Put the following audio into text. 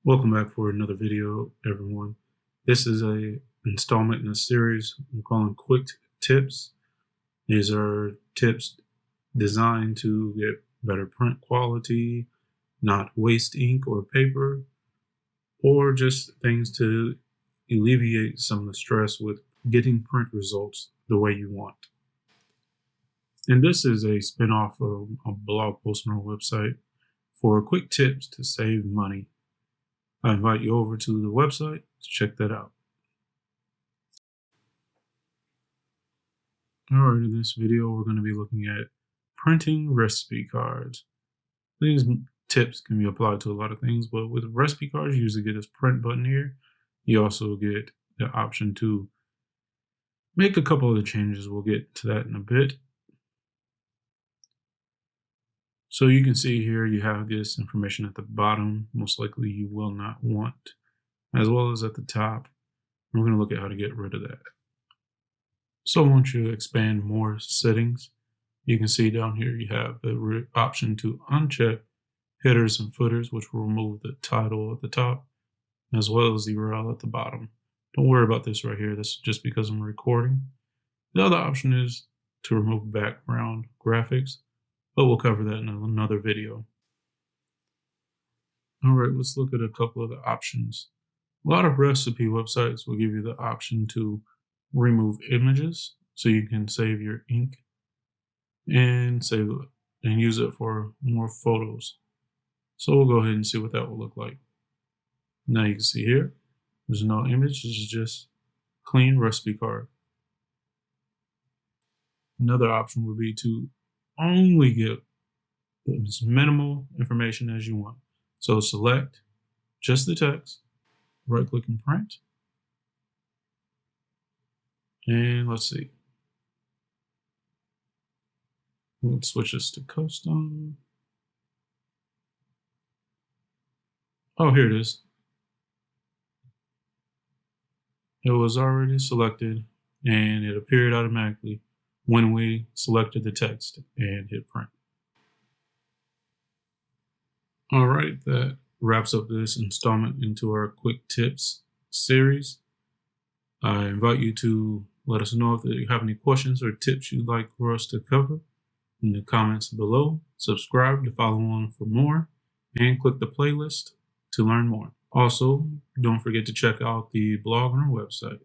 Welcome back for another video, everyone. This is a installment in a series I'm calling Quick Tips. These are tips designed to get better print quality, not waste ink or paper, or just things to alleviate some of the stress with getting print results the way you want. And this is a spin-off of a blog post on our website for quick tips to save money. I invite you over to the website to check that out. Alright, in this video, we're going to be looking at printing recipe cards. These tips can be applied to a lot of things, but with recipe cards, you usually get this print button here. You also get the option to make a couple of the changes. We'll get to that in a bit. So you can see here, you have this information at the bottom. Most likely you will not want, as well as at the top. We're going to look at how to get rid of that. So once you expand more settings, you can see down here you have the option to uncheck headers and footers, which will remove the title at the top, as well as the URL at the bottom. Don't worry about this right here. This is just because I'm recording. The other option is to remove background graphics, but we'll cover that in another video. All right, let's look at a couple of the options. A lot of recipe websites will give you the option to remove images, so you can save your ink and save it and use it for more photos. So we'll go ahead and see what that will look like. Now you can see here, there's no image, this is just clean recipe card. Another option would be to only get as minimal information as you want. So select just the text, right click and print. And let's see. We'll switch this to custom. Oh, here it is. It was already selected and it appeared automatically when we selected the text and hit print. All right, that wraps up this installment into our quick tips series. I invite you to let us know if you have any questions or tips you'd like for us to cover in the comments below. Subscribe to follow on for more and click the playlist to learn more. Also, don't forget to check out the blog on our website.